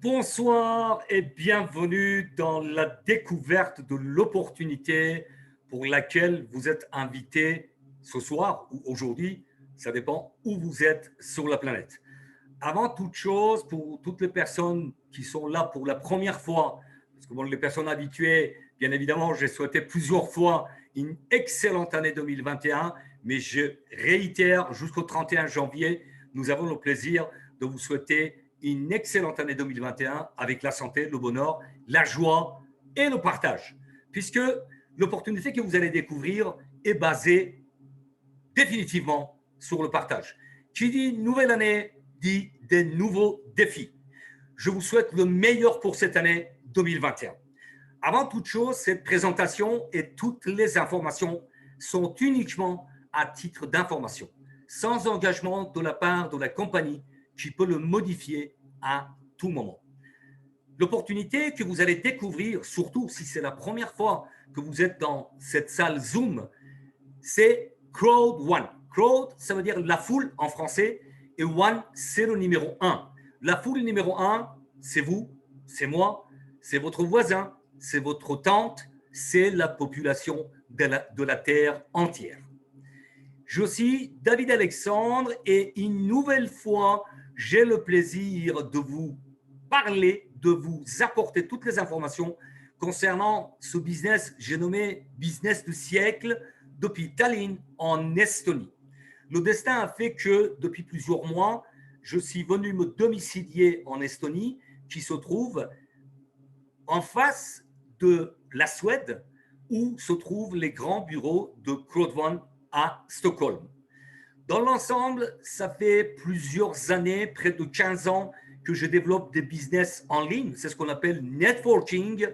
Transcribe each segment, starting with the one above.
Bonsoir et bienvenue dans la découverte de l'opportunité pour laquelle vous êtes invité ce soir ou aujourd'hui, ça dépend où vous êtes sur la planète. Avant toute chose, pour toutes les personnes qui sont là pour la première fois, parce que bon, les personnes habituées, bien évidemment, j'ai souhaité plusieurs fois une excellente année 2021, mais je réitère jusqu'au 31 janvier, nous avons le plaisir de vous souhaiter une excellente année 2021 avec la santé, le bonheur, la joie et le partage, puisque l'opportunité que vous allez découvrir est basée définitivement sur le partage. Qui dit nouvelle année dit des nouveaux défis. Je vous souhaite le meilleur pour cette année 2021. Avant toute chose, cette présentation et toutes les informations sont uniquement à titre d'information, sans engagement de la part de la compagnie qui peut le modifier à tout moment. L'opportunité que vous allez découvrir, surtout si c'est la première fois que vous êtes dans cette salle Zoom, c'est Crowd One. Crowd, ça veut dire la foule en français, et One, c'est le numéro un. La foule numéro un, c'est vous, c'est moi, c'est votre voisin, c'est votre tante, c'est la population de la Terre entière. Je suis David Alexandre et une nouvelle fois, j'ai le plaisir de vous parler, de vous apporter toutes les informations concernant ce business, j'ai nommé business du siècle, depuis Tallinn en Estonie. Le destin a fait que depuis plusieurs mois, je suis venu me domicilier en Estonie, qui se trouve en face de la Suède, où se trouvent les grands bureaux de Crowd1 à Stockholm. Dans l'ensemble, ça fait plusieurs années, près de 15 ans, que je développe des business en ligne. C'est ce qu'on appelle networking.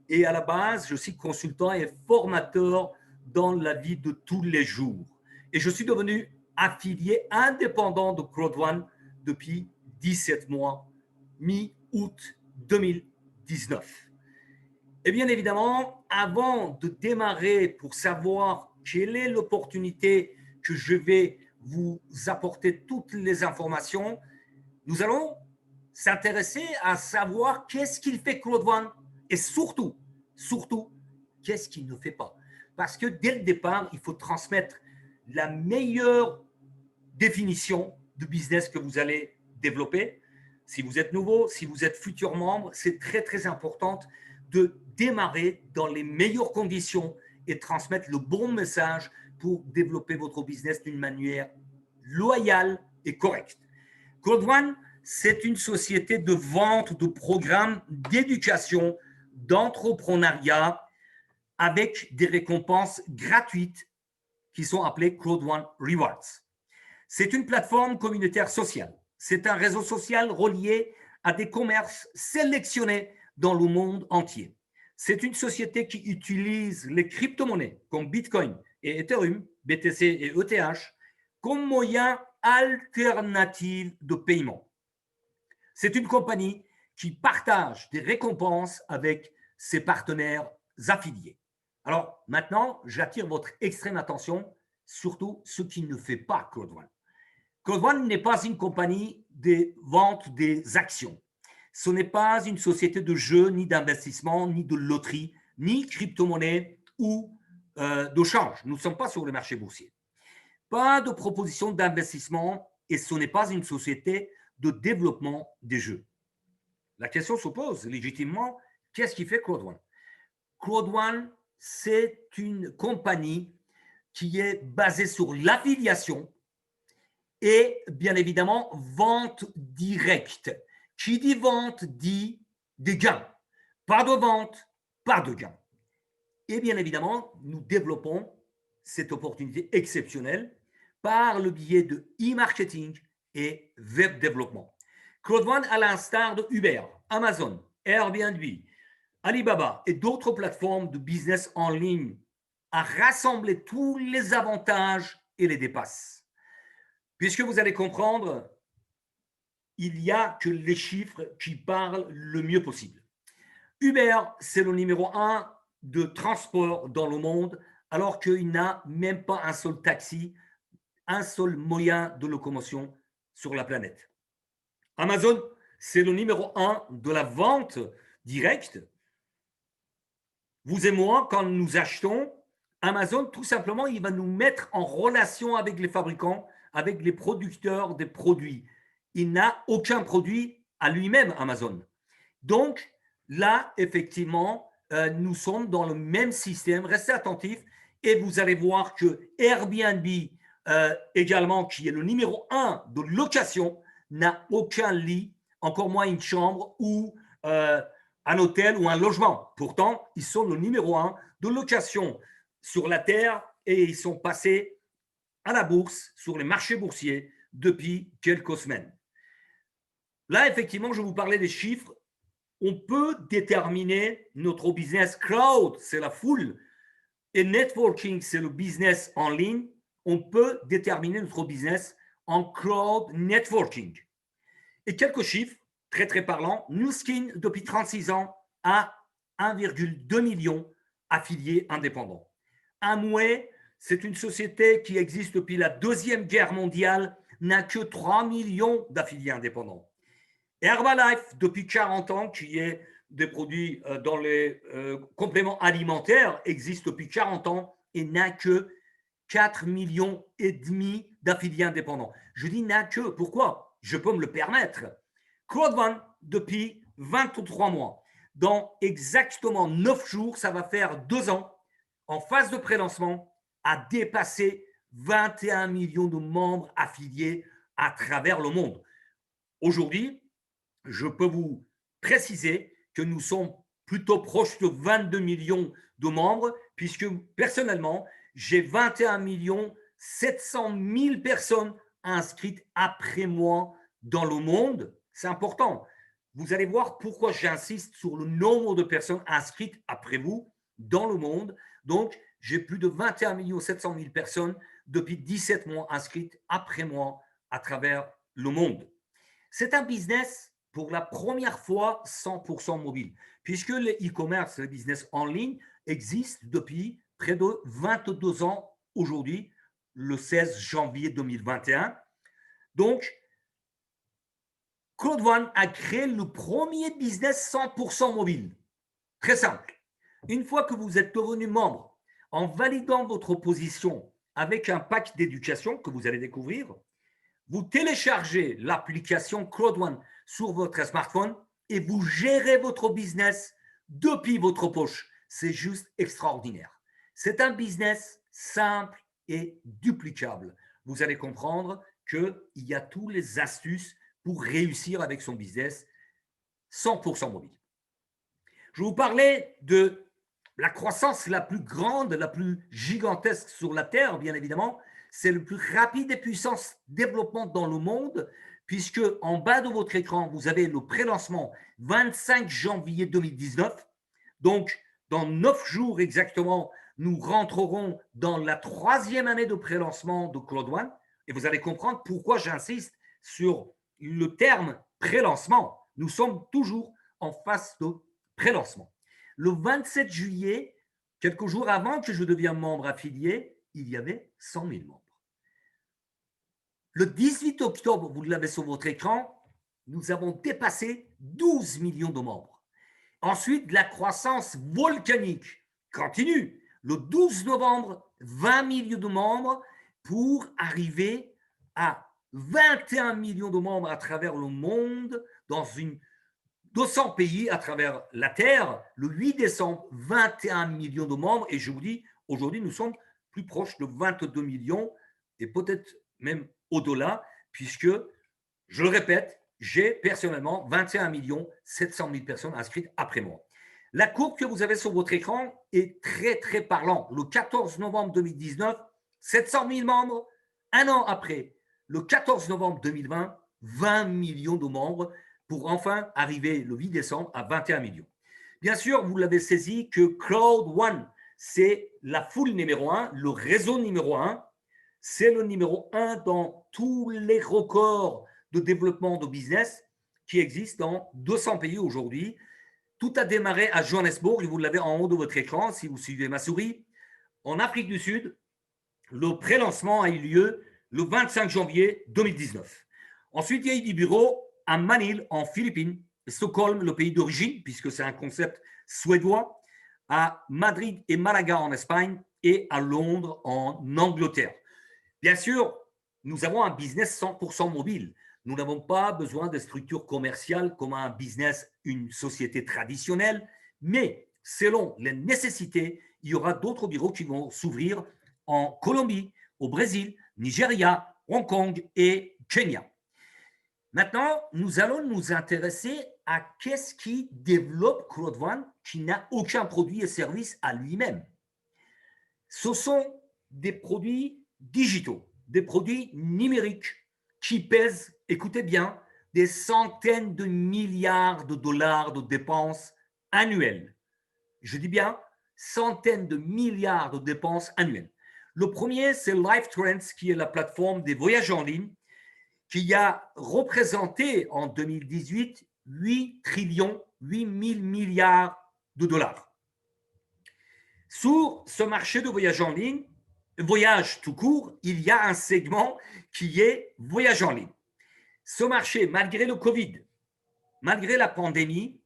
Et à la base, je suis consultant et formateur dans la vie de tous les jours. Et je suis devenu affilié indépendant de Crowd1 depuis 17 mois, mi-août 2019. Et bien évidemment, avant de démarrer pour savoir quelle est l'opportunité que je vais vous apporter toutes les informations, nous allons s'intéresser à savoir qu'est-ce qu'il fait Crowd1 et surtout, qu'est-ce qu'il ne fait pas. Parce que dès le départ, il faut transmettre la meilleure définition de business que vous allez développer. Si vous êtes nouveau, si vous êtes futur membre, c'est très, très important de démarrer dans les meilleures conditions et transmettre le bon message pour développer votre business d'une manière loyale et correcte. Crowd1, c'est une société de vente de programmes d'éducation, d'entrepreneuriat avec des récompenses gratuites qui sont appelées Crowd1 Rewards. C'est une plateforme communautaire sociale. C'est un réseau social relié à des commerces sélectionnés dans le monde entier. C'est une société qui utilise les crypto-monnaies comme Bitcoin et Ethereum, BTC et ETH, comme moyen alternatif de paiement. C'est une compagnie qui partage des récompenses avec ses partenaires affiliés. Alors maintenant, j'attire votre extrême attention, surtout ce qui ne fait pas Crowd1. Crowd1 n'est pas une compagnie de vente des actions. Ce n'est pas une société de jeux, ni d'investissement, ni de loterie, ni crypto-monnaie ou de change. Nous ne sommes pas sur le marché boursier. Pas de proposition d'investissement et ce n'est pas une société de développement des jeux. La question se pose légitimement, qu'est-ce qui fait Crowd1? Crowd1, c'est une compagnie qui est basée sur l'affiliation et bien évidemment vente directe. Qui dit vente dit des gains. Pas de vente, pas de gains. Et bien évidemment, nous développons cette opportunité exceptionnelle par le biais de e-marketing et web développement. Crowd1, à l'instar de Uber, Amazon, Airbnb, Alibaba et d'autres plateformes de business en ligne, a rassemblé tous les avantages et les dépasse. Puisque vous allez comprendre, il n'y a que les chiffres qui parlent le mieux possible. Uber, c'est le numéro un de transport dans le monde, alors qu'il n'a même pas un seul taxi, un seul moyen de locomotion sur la planète. Amazon, c'est le numéro un de la vente directe. Vous et moi, quand nous achetons, Amazon, tout simplement, il va nous mettre en relation avec les fabricants, avec les producteurs des produits. Il n'a aucun produit à lui-même, Amazon. Donc, là, effectivement, nous sommes dans le même système. Restez attentifs et vous allez voir que Airbnb, également, qui est le numéro un de location, n'a aucun lit, encore moins une chambre ou un hôtel ou un logement. Pourtant, ils sont le numéro un de location sur la Terre et ils sont passés à la bourse, sur les marchés boursiers, depuis quelques semaines. Là, effectivement, je vous parlais des chiffres. On peut déterminer notre business crowd, c'est la foule, et networking, c'est le business en ligne. On peut déterminer notre business en crowd networking. Et quelques chiffres très, très parlants. Nu Skin, depuis 36 ans, a 1,2 million affiliés indépendants. Amway, c'est une société qui existe depuis la Deuxième Guerre mondiale, n'a que 3 millions d'affiliés indépendants. Herbalife, depuis 40 ans, qui est des produits dans les compléments alimentaires, existe depuis 40 ans et n'a que 4 millions et demi d'affiliés indépendants. Je dis n'a que, pourquoi? Je peux me le permettre. Crowdfund, depuis 23 mois. Dans exactement 9 jours, ça va faire 2 ans, en phase de prélancement, a dépassé 21 millions de membres affiliés à travers le monde. Aujourd'hui, je peux vous préciser que nous sommes plutôt proches de 22 millions de membres, puisque personnellement, j'ai 21 700 000 personnes inscrites après moi dans le monde. C'est important. Vous allez voir pourquoi j'insiste sur le nombre de personnes inscrites après vous dans le monde. Donc, j'ai plus de 21 700 000 personnes depuis 17 mois inscrites après moi à travers le monde. C'est un business pour la première fois 100% mobile, puisque le e-commerce, le business en ligne, existe depuis près de 22 ans aujourd'hui, le 16 janvier 2021. Donc, Code One a créé le premier business 100% mobile. Très simple. Une fois que vous êtes devenu membre, en validant votre position avec un pack d'éducation que vous allez découvrir, vous téléchargez l'application Code One sur votre smartphone et vous gérez votre business depuis votre poche. C'est juste extraordinaire. C'est un business simple et duplicable. Vous allez comprendre qu'il y a toutes les astuces pour réussir avec son business 100% mobile. Je vous parlais de la croissance la plus grande, la plus gigantesque sur la Terre, bien évidemment. C'est le plus rapide et puissant développement dans le monde, puisque en bas de votre écran, vous avez le prélancement 25 janvier 2019. Donc, dans 9 jours exactement, nous rentrerons dans la 3e année de prélancement de Code One. Et vous allez comprendre pourquoi j'insiste sur le terme prélancement. Nous sommes toujours en phase de prélancement. Le 27 juillet, quelques jours avant que je devienne membre affilié, il y avait 100 000 membres. Le 18 octobre, vous l'avez sur votre écran, nous avons dépassé 12 millions de membres. Ensuite, la croissance volcanique continue. Le 12 novembre, 20 millions de membres pour arriver à 21 millions de membres à travers le monde, dans 200 pays à travers la Terre. Le 8 décembre, 21 millions de membres. Et je vous dis, aujourd'hui, nous sommes plus proches de 22 millions et peut-être même au-delà, puisque, je le répète, j'ai personnellement 21 700 000 personnes inscrites après moi. La courbe que vous avez sur votre écran est très, très parlant. Le 14 novembre 2019, 700 000 membres. Un an après, le 14 novembre 2020, 20 millions de membres pour enfin arriver le 8 décembre à 21 millions. Bien sûr, vous l'avez saisi que Cloud One, c'est la foule numéro 1, le réseau numéro 1. C'est le numéro 1 dans tous les records de développement de business qui existent dans 200 pays aujourd'hui. Tout a démarré à Johannesburg, et vous l'avez en haut de votre écran si vous suivez ma souris. En Afrique du Sud, le prélancement a eu lieu le 25 janvier 2019. Ensuite, il y a eu des bureaux à Manille en Philippines, Stockholm, le pays d'origine, puisque c'est un concept suédois, à Madrid et Malaga en Espagne et à Londres en Angleterre. Bien sûr, nous avons un business 100% mobile. Nous n'avons pas besoin de structures commerciales comme un business, une société traditionnelle, mais selon les nécessités, il y aura d'autres bureaux qui vont s'ouvrir en Colombie, au Brésil, Nigeria, Hong Kong et Kenya. Maintenant, nous allons nous intéresser à qu'est-ce qui développe Crowd1 qui n'a aucun produit et service à lui-même. Ce sont des produits digitaux, des produits numériques qui pèsent, écoutez bien, des centaines de milliards de dollars de dépenses annuelles. Je dis bien centaines de milliards de dépenses annuelles. Le premier, c'est LifeTrends, qui est la plateforme des voyages en ligne, qui a représenté en 2018 8 trillions, 8 000 milliards de dollars. Sur ce marché de voyage en ligne, voyage tout court, il y a un segment qui est voyage en ligne. Ce marché, malgré le Covid, malgré la pandémie,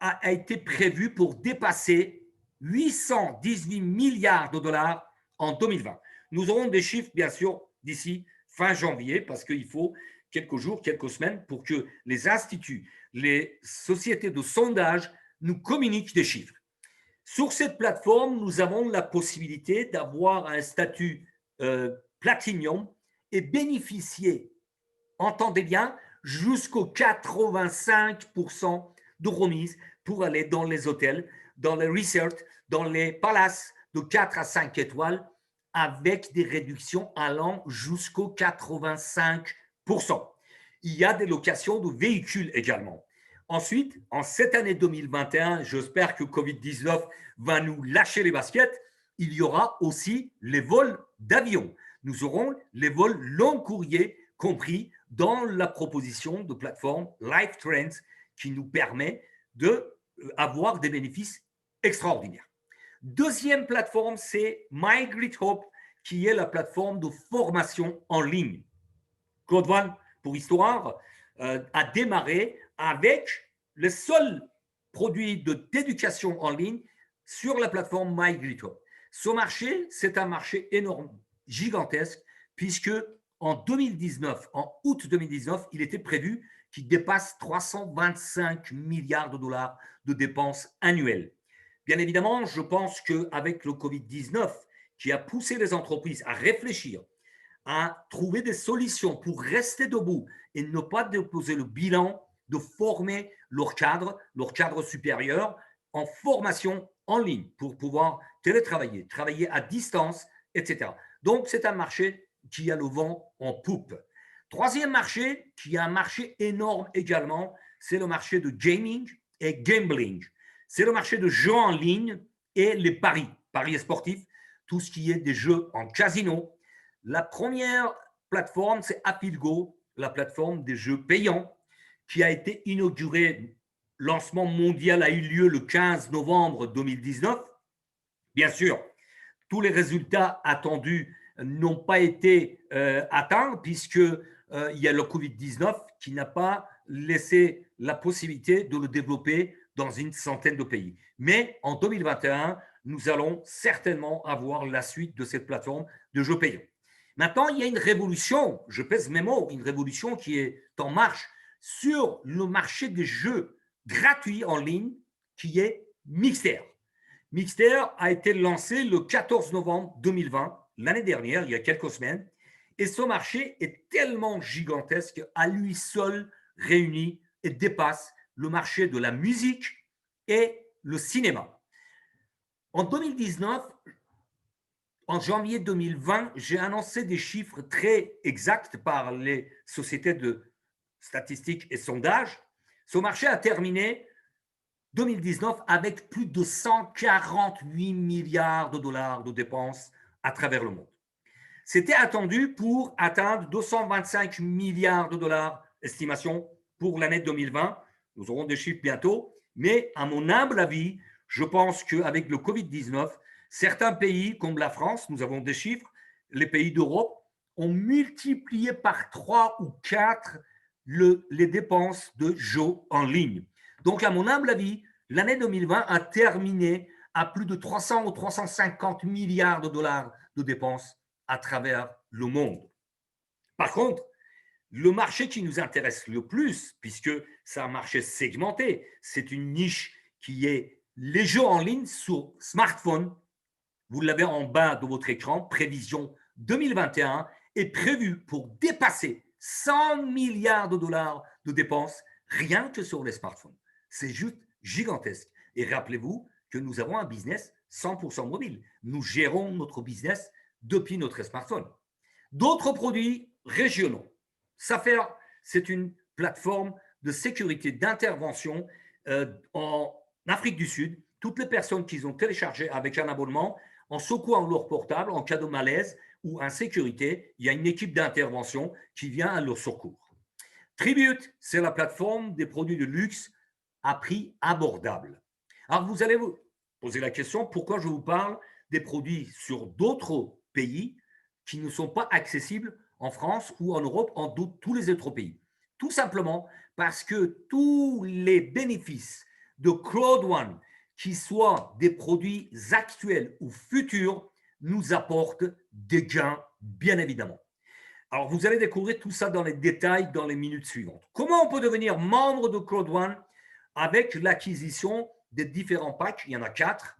a été prévu pour dépasser 818 milliards de dollars en 2020. Nous aurons des chiffres, bien sûr, d'ici fin janvier, parce qu'il faut quelques jours, quelques semaines pour que les instituts, les sociétés de sondage nous communiquent des chiffres. Sur cette plateforme, nous avons la possibilité d'avoir un statut Platinum et bénéficier, entendez bien, jusqu'au 85% de remise pour aller dans les hôtels, dans les resorts, dans les palaces de 4 à 5 étoiles avec des réductions allant jusqu'au 85%. Il y a des locations de véhicules également. Ensuite, en cette année 2021, j'espère que Covid-19 va nous lâcher les baskets, il y aura aussi les vols d'avion. Nous aurons les vols long courriers compris dans la proposition de plateforme LifeTrends qui nous permet d'avoir des bénéfices extraordinaires. Deuxième plateforme, c'est MyGreatHope, qui est la plateforme de formation en ligne. Crowd1, pour histoire, a démarré avec le seul produit d'éducation en ligne sur la plateforme MyGreatHope. Ce marché, c'est un marché énorme, gigantesque, puisque en 2019, en août 2019, il était prévu qu'il dépasse 325 milliards de dollars de dépenses annuelles. Bien évidemment, je pense qu'avec le Covid-19, qui a poussé les entreprises à réfléchir, à trouver des solutions pour rester debout et ne pas déposer le bilan de former leur cadre supérieur en formation en ligne pour pouvoir télétravailler, travailler à distance, etc. Donc, c'est un marché qui a le vent en poupe. Troisième marché, qui est un marché énorme également, c'est le marché de gaming et gambling. C'est le marché de jeux en ligne et les paris sportifs, tout ce qui est des jeux en casino. La première plateforme, c'est AppleGo, la plateforme des jeux payants, qui a été inaugurée. Lancement mondial a eu lieu le 15 novembre 2019. Bien sûr, tous les résultats attendus n'ont pas été atteints puisqu'il y a le Covid-19 qui n'a pas laissé la possibilité de le développer dans une centaine de pays. Mais en 2021, nous allons certainement avoir la suite de cette plateforme de jeux payants. Maintenant, il y a une révolution, je pèse mes mots, une révolution qui est en marche sur le marché des jeux gratuits en ligne qui est Mixer. Mixer a été lancé le 14 novembre 2020, l'année dernière, il y a quelques semaines, et ce marché est tellement gigantesque à lui seul réuni et dépasse le marché de la musique et le cinéma. En 2019, en janvier 2020, j'ai annoncé des chiffres très exacts par les sociétés de statistiques et sondages. Ce marché a terminé 2019 avec plus de 148 milliards de dollars de dépenses à travers le monde. C'était attendu pour atteindre 225 milliards de dollars, estimation, pour l'année 2020. Nous aurons des chiffres bientôt, mais à mon humble avis, je pense qu'avec le Covid-19, certains pays comme la France, nous avons des chiffres, les pays d'Europe ont multiplié par 3 ou 4 les dépenses de jeux en ligne. Donc, à mon humble avis, l'année 2020 a terminé à plus de 300 ou 350 milliards de dollars de dépenses à travers le monde. Par contre, le marché qui nous intéresse le plus, puisque c'est un marché segmenté, c'est une niche qui est les jeux en ligne sur smartphone. Vous l'avez en bas de votre écran, prévision 2021 est prévue pour dépasser 100 milliards de dollars de dépenses rien que sur les smartphones. C'est juste gigantesque. Et rappelez-vous que nous avons un business 100% mobile. Nous gérons notre business depuis notre smartphone. D'autres produits régionaux. Safer, c'est une plateforme de sécurité d'intervention en Afrique du Sud. Toutes les personnes qui ont téléchargé avec un abonnement, en secouant leur portable en cas de malaise ou insécurité, il y a une équipe d'intervention qui vient à leur secours. Tribute, c'est la plateforme des produits de luxe à prix abordable. Alors, vous allez vous poser la question, pourquoi je vous parle des produits sur d'autres pays qui ne sont pas accessibles en France ou en Europe, en tous les autres pays? Tout simplement parce que tous les bénéfices de Cloud One, qui soient des produits actuels ou futurs, nous apportent des gains, bien évidemment. Alors, vous allez découvrir tout ça dans les détails dans les minutes suivantes. Comment on peut devenir membre de Cloud One avec l'acquisition des différents packs? Il y en a 4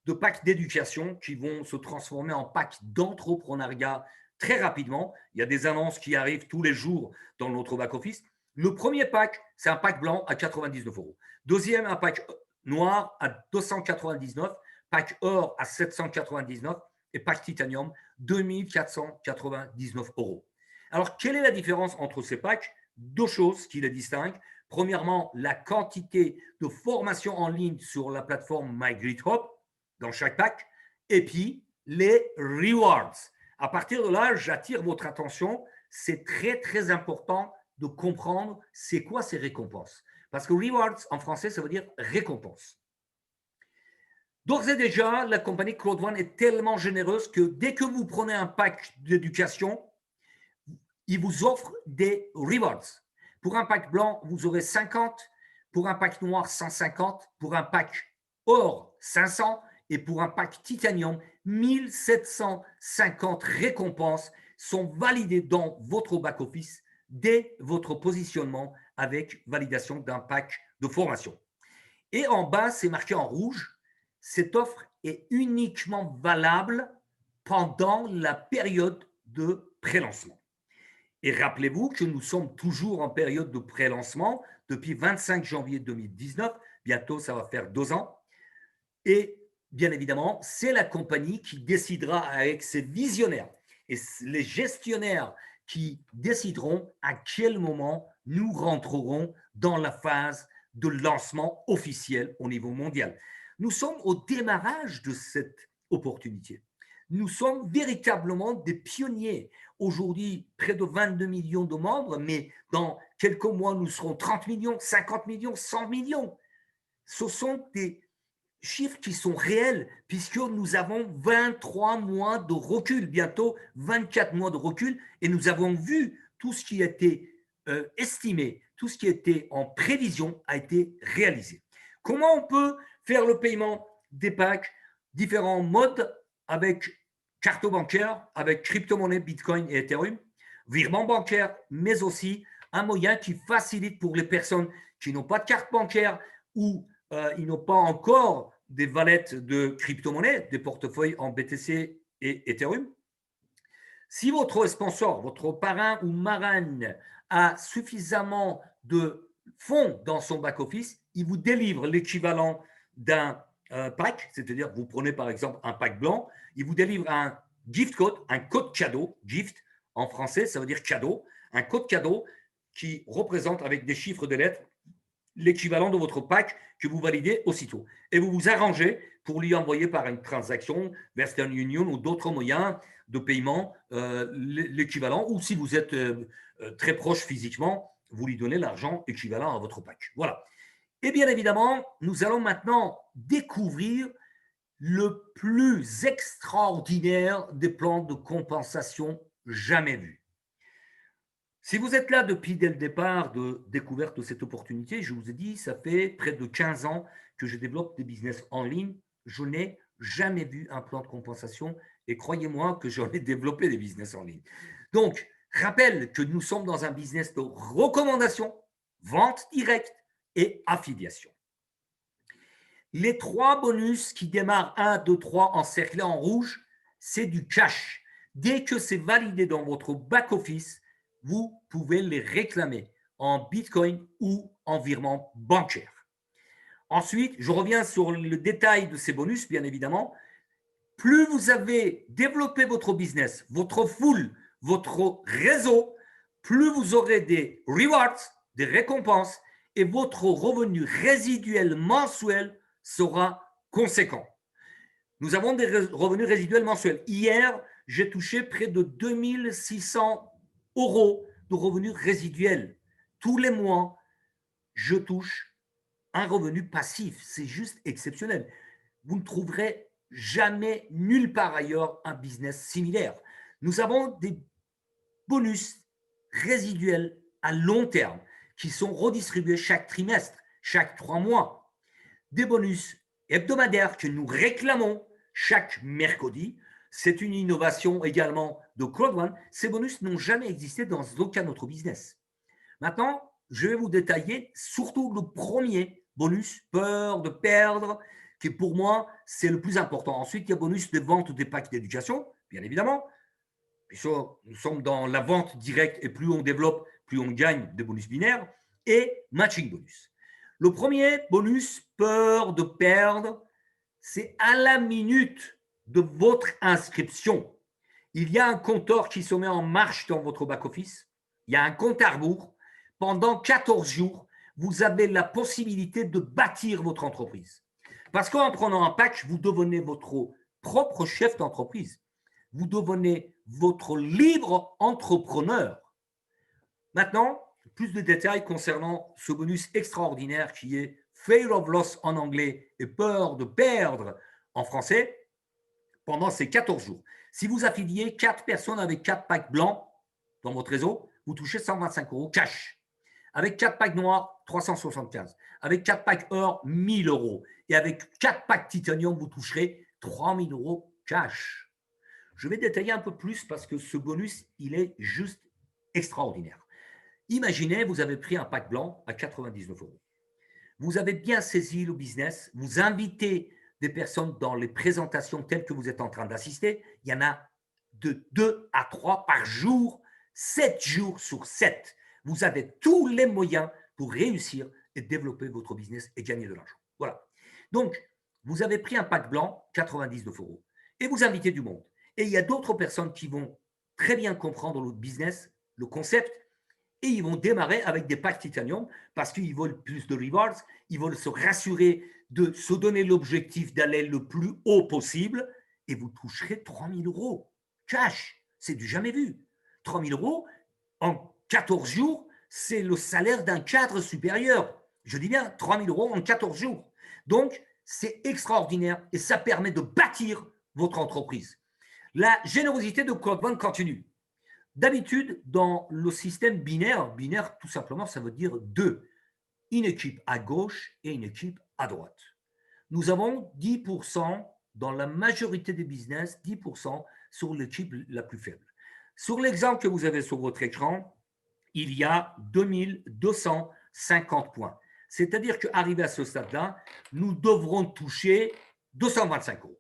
de packs d'éducation qui vont se transformer en packs d'entrepreneuriat très rapidement. Il y a des annonces qui arrivent tous les jours dans notre back-office. Le premier pack, c'est un pack blanc à 99 euros. Deuxième, un pack noir à 299, pack or à 799 et pack titanium 2499 euros. Alors, quelle est la différence entre ces packs? Deux choses qui les distinguent. Premièrement, la quantité de formation en ligne sur la plateforme MyGridHop dans chaque pack, et puis les rewards. À partir de là, j'attire votre attention. C'est très, très important de comprendre c'est quoi ces récompenses. Parce que rewards, en français, ça veut dire récompense. D'ores et déjà, la compagnie Cloud One est tellement généreuse que dès que vous prenez un pack d'éducation, il vous offre des rewards. Pour un pack blanc, vous aurez 50. Pour un pack noir, 150. Pour un pack or, 500. Et pour un pack titanium, 1750 récompenses sont validées dans votre back-office dès votre positionnement avec validation d'un pack de formation. Et en bas, c'est marqué en rouge, cette offre est uniquement valable pendant la période de pré-lancement. Et rappelez-vous que nous sommes toujours en période de pré-lancement depuis 25 janvier 2019. Bientôt, ça va faire 2 ans. Et bien évidemment, c'est la compagnie qui décidera avec ses visionnaires et les gestionnaires qui décideront à quel moment nous rentrerons dans la phase de lancement officiel au niveau mondial. Nous sommes au démarrage de cette opportunité. Nous sommes véritablement des pionniers. Aujourd'hui, près de 22 millions de membres, mais dans quelques mois, nous serons 30 millions, 50 millions, 100 millions. Ce sont des chiffres qui sont réels, puisque nous avons 23 mois de recul, bientôt 24 mois de recul, et nous avons vu tout ce qui a été estimé, tout ce qui était en prévision a été réalisé. Comment on peut faire le paiement des packs? Différents modes avec carte bancaire, avec crypto-monnaie, Bitcoin et Ethereum, virement bancaire, mais aussi un moyen qui facilite pour les personnes qui n'ont pas de carte bancaire ou ils n'ont pas encore des wallets de crypto-monnaie, des portefeuilles en BTC et Ethereum. Si votre sponsor, votre parrain ou marraine a suffisamment de fonds dans son back-office, il vous délivre l'équivalent d'un pack, c'est-à-dire vous prenez par exemple un pack blanc, il vous délivre un gift code, un code cadeau, gift en français, ça veut dire cadeau, un code cadeau qui représente avec des chiffres de lettres l'équivalent de votre pack que vous validez aussitôt. Et vous vous arrangez pour lui envoyer par une transaction, Western Union ou d'autres moyens de paiement l'équivalent. Ou si vous êtes très proche physiquement, vous lui donnez l'argent équivalent à votre pack. Voilà. Et bien évidemment, nous allons maintenant découvrir le plus extraordinaire des plans de compensation jamais vus. Si vous êtes là depuis dès le départ de découverte de cette opportunité, je vous ai dit, ça fait près de 15 ans que je développe des business en ligne. Je n'ai jamais vu un plan de compensation et croyez-moi que j'en ai développé des business en ligne. Donc, rappelle que nous sommes dans un business de recommandation, vente directe et affiliation. Les 3 bonus qui démarrent 1, 2, 3 encerclés en rouge, c'est du cash. Dès que c'est validé dans votre back-office, vous pouvez les réclamer en Bitcoin ou en virement bancaire. Ensuite, je reviens sur le détail de ces bonus, bien évidemment. Plus vous avez développé votre business, votre foule, votre réseau, plus vous aurez des rewards, des récompenses, et votre revenu résiduel mensuel sera conséquent. Nous avons des revenus résiduels mensuels. Hier, j'ai touché près de 2600 euros de revenus résiduels. Tous les mois, je touche un revenu passif. C'est juste exceptionnel. Vous ne trouverez jamais nulle part ailleurs un business similaire. Nous avons des bonus résiduels à long terme qui sont redistribués chaque trimestre, chaque 3 mois. Des bonus hebdomadaires que nous réclamons chaque mercredi. C'est une innovation également de Crowd1. Ces bonus n'ont jamais existé dans aucun autre business. Maintenant, je vais vous détailler surtout le premier bonus, peur de perdre, qui pour moi, c'est le plus important. Ensuite, il y a bonus de vente des packs d'éducation, bien évidemment. Puisque nous sommes dans la vente directe et plus on développe, plus on gagne des bonus binaires. Et matching bonus. Le premier bonus, peur de perdre, c'est à la minute de votre inscription. Il y a un compteur qui se met en marche dans votre back-office. Il y a un compte à rebours. Pendant 14 jours, vous avez la possibilité de bâtir votre entreprise. Parce qu'en prenant un pack, vous devenez votre propre chef d'entreprise. Vous devenez votre libre entrepreneur. Maintenant, plus de détails concernant ce bonus extraordinaire qui est Fear of Loss en anglais et peur de perdre en français pendant ces 14 jours. Si vous affiliez 4 personnes avec 4 packs blancs dans votre réseau, vous touchez 125 euros cash. Avec 4 packs noirs, 375. Avec 4 packs or, 1000 euros. Et avec 4 packs titanium, vous toucherez 3000 euros cash. Je vais détailler un peu plus parce que ce bonus, il est juste extraordinaire. Imaginez, vous avez pris un pack blanc à 99 euros. Vous avez bien saisi le business, vous invitez des personnes dans les présentations telles que vous êtes en train d'assister. Il y en a de 2 à 3 par jour, 7 jours sur 7. Vous avez tous les moyens pour réussir et développer votre business et gagner de l'argent. Voilà. Donc, vous avez pris un pack blanc, 99 euros, et vous invitez du monde. Et il y a d'autres personnes qui vont très bien comprendre le business, le concept, et ils vont démarrer avec des packs titanium parce qu'ils veulent plus de rewards, ils veulent se rassurer de se donner l'objectif d'aller le plus haut possible et vous toucherez 3000 euros cash. C'est du jamais vu. 3000 euros en 14 jours, c'est le salaire d'un cadre supérieur. Je dis bien 3000 euros en 14 jours. Donc, c'est extraordinaire et ça permet de bâtir votre entreprise. La générosité de Crowd1 continue. D'habitude, dans le système binaire, binaire tout simplement, ça veut dire deux. Une équipe à gauche et une équipe à droite. Nous avons 10% dans la majorité des business, 10% sur l'équipe la plus faible. Sur l'exemple que vous avez sur votre écran, il y a 2250 points. C'est-à-dire qu'arrivé à ce stade-là, nous devrons toucher 225 euros.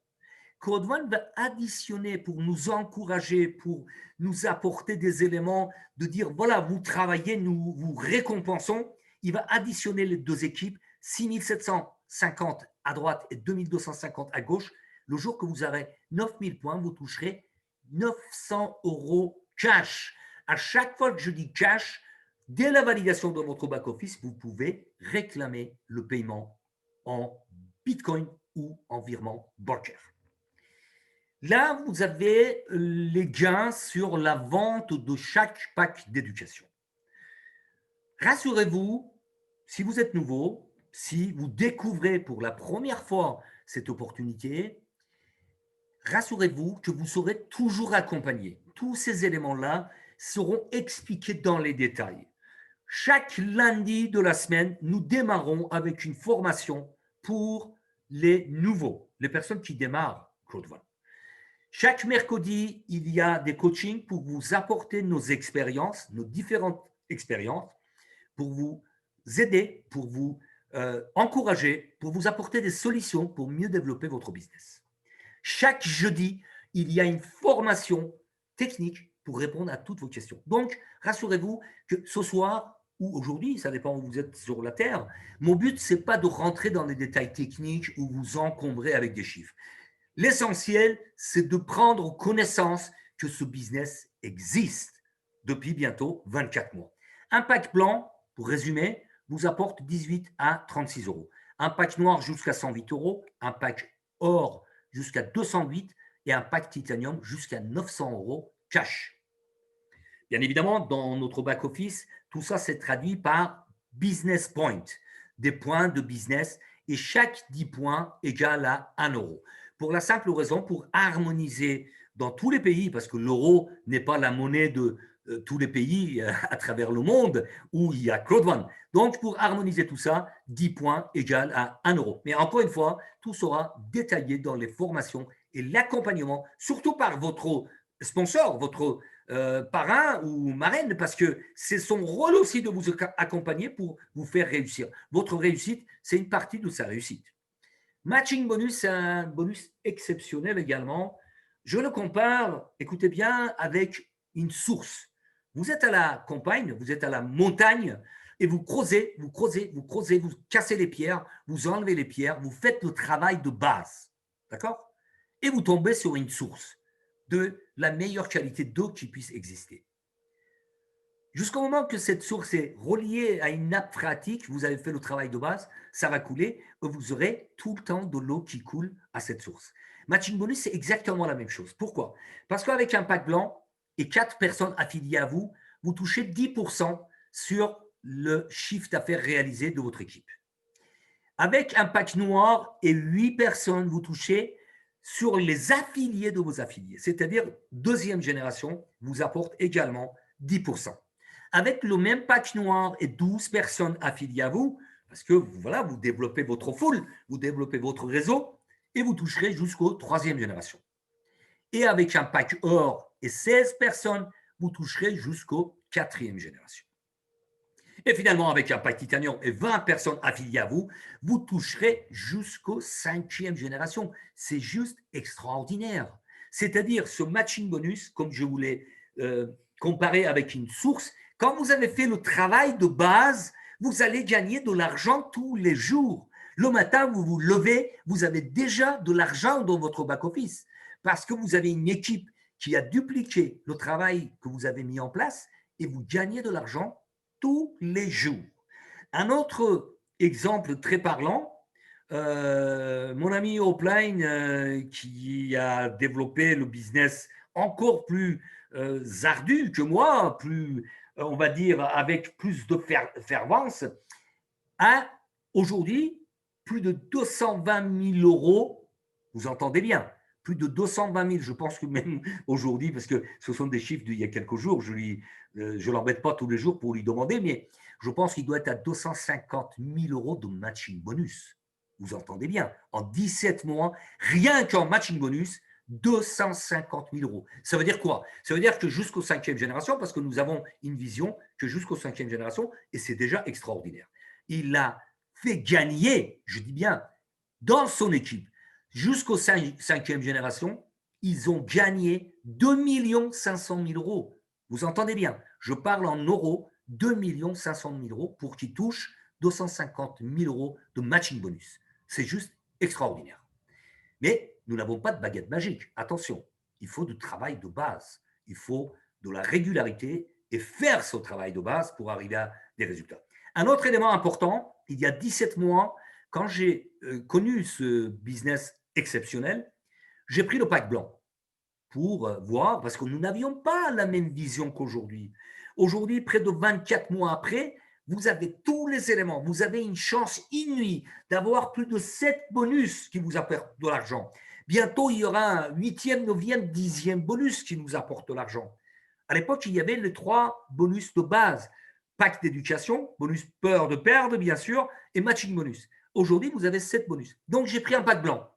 Crowd1 va additionner pour nous encourager, pour nous apporter des éléments de dire, voilà, vous travaillez, nous vous récompensons. Il va additionner les deux équipes, 6750 à droite et 2250 à gauche. Le jour que vous aurez 9000 points, vous toucherez 900 euros cash. À chaque fois que je dis cash, dès la validation de votre back-office, vous pouvez réclamer le paiement en Bitcoin ou en virement bancaire. Là, vous avez les gains sur la vente de chaque pack d'éducation. Rassurez-vous, si vous êtes nouveau, si vous découvrez pour la première fois cette opportunité, rassurez-vous que vous serez toujours accompagné. Tous ces éléments-là seront expliqués dans les détails. Chaque lundi de la semaine, nous démarrons avec une formation pour les nouveaux, les personnes qui démarrent Claude. Chaque mercredi, il y a des coachings pour vous apporter nos expériences, nos différentes expériences, pour vous aider, pour vous encourager, pour vous apporter des solutions pour mieux développer votre business. Chaque jeudi, il y a une formation technique pour répondre à toutes vos questions. Donc, rassurez-vous que ce soir ou aujourd'hui, ça dépend où vous êtes sur la Terre, mon but, ce n'est pas de rentrer dans les détails techniques ou vous encombrer avec des chiffres. L'essentiel, c'est de prendre connaissance que ce business existe depuis bientôt 24 mois. Un pack blanc, pour résumer, vous apporte 18 à 36 euros. Un pack noir jusqu'à 108 euros, un pack or jusqu'à 208 et un pack titanium jusqu'à 900 euros cash. Bien évidemment, dans notre back-office, tout ça s'est traduit par business point, des points de business, et chaque 10 points égale à 1 euro. Pour la simple raison, pour harmoniser dans tous les pays, parce que l'euro n'est pas la monnaie de tous les pays à travers le monde où il y a Claude One. Donc, pour harmoniser tout ça, 10 points égale à 1 euro. Mais encore une fois, tout sera détaillé dans les formations et l'accompagnement, surtout par votre sponsor, votre parrain ou marraine, parce que c'est son rôle aussi de vous accompagner pour vous faire réussir. Votre réussite, c'est une partie de sa réussite. Matching bonus, c'est un bonus exceptionnel également. Je le compare, écoutez bien, avec une source. Vous êtes à la campagne, vous êtes à la montagne et vous creusez, vous creusez, vous creusez, vous cassez les pierres, vous enlevez les pierres, vous faites le travail de base. D'accord? Et vous tombez sur une source de la meilleure qualité d'eau qui puisse exister. Jusqu'au moment que cette source est reliée à une nappe phréatique, vous avez fait le travail de base, ça va couler et vous aurez tout le temps de l'eau qui coule à cette source. Matching bonus, c'est exactement la même chose. Pourquoi? Parce qu'avec un pack blanc et 4 personnes affiliées à vous, vous touchez 10% sur le chiffre d'affaires réalisé de votre équipe. Avec un pack noir et 8 personnes, vous touchez sur les affiliés de vos affiliés, c'est-à-dire deuxième génération, vous apporte également 10%. Avec le même pack noir et 12 personnes affiliées à vous, parce que voilà, vous développez votre foule, vous développez votre réseau et vous toucherez jusqu'aux troisième génération. Et avec un pack or et 16 personnes, vous toucherez jusqu'aux quatrième génération. Et finalement, avec un pack titanium et 20 personnes affiliées à vous, vous toucherez jusqu'aux cinquième génération. C'est juste extraordinaire. C'est-à-dire, ce matching bonus, comme je vous l'ai comparé avec une source, quand vous avez fait le travail de base, vous allez gagner de l'argent tous les jours. Le matin, vous vous levez, vous avez déjà de l'argent dans votre back-office parce que vous avez une équipe qui a dupliqué le travail que vous avez mis en place et vous gagnez de l'argent tous les jours. Un autre exemple très parlant, mon ami Opline qui a développé le business encore plus ardu que moi, plus, on va dire, avec plus de fervence, a aujourd'hui plus de 220 000 euros, vous entendez bien, plus de 220 000, je pense que même aujourd'hui, parce que ce sont des chiffres d'il y a quelques jours, je ne l'embête pas tous les jours pour lui demander, mais je pense qu'il doit être à 250 000 euros de matching bonus. Vous entendez bien, en 17 mois, rien qu'en matching bonus, 250 000 euros. Ça veut dire quoi? Ça veut dire que jusqu'aux cinquième génération, parce que nous avons une vision que jusqu'aux cinquième génération, et c'est déjà extraordinaire. Il a fait gagner, je dis bien, dans son équipe, jusqu'aux cinquième génération, ils ont gagné 2 500 000 euros. Vous entendez bien, je parle en euros, 2 500 000 euros pour qu'ils touchent 250 000 euros de matching bonus. C'est juste extraordinaire. Mais nous n'avons pas de baguette magique. Attention, il faut du travail de base. Il faut de la régularité et faire ce travail de base pour arriver à des résultats. Un autre élément important, il y a 17 mois, quand j'ai connu ce business exceptionnel, j'ai pris le pack blanc pour voir, parce que nous n'avions pas la même vision qu'aujourd'hui. Aujourd'hui, près de 24 mois après, vous avez tous les éléments. Vous avez une chance inouïe d'avoir plus de 7 bonus qui vous apportent de l'argent. Bientôt, il y aura un 8e, 9e, 10e bonus qui nous apporte de l'argent. À l'époque, il y avait les 3 bonus de base. Pack d'éducation, bonus peur de perdre, bien sûr, et matching bonus. Aujourd'hui, vous avez 7 bonus. Donc, j'ai pris un pack blanc.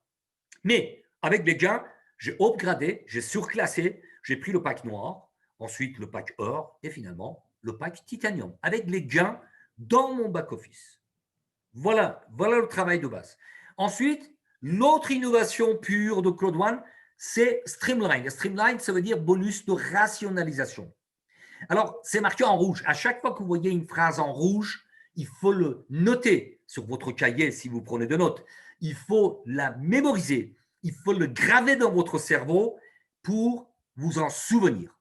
Mais avec les gains, j'ai upgradé, j'ai surclassé, j'ai pris le pack noir, ensuite le pack or et finalement le pack titanium avec les gains dans mon back-office. Voilà le travail de base. Ensuite, l'autre innovation pure de Claude One, c'est Streamline. Streamline, ça veut dire bonus de rationalisation. Alors, c'est marqué en rouge. À chaque fois que vous voyez une phrase en rouge, il faut le noter sur votre cahier si vous prenez de notes. Il faut la mémoriser. Il faut le graver dans votre cerveau pour vous en souvenir.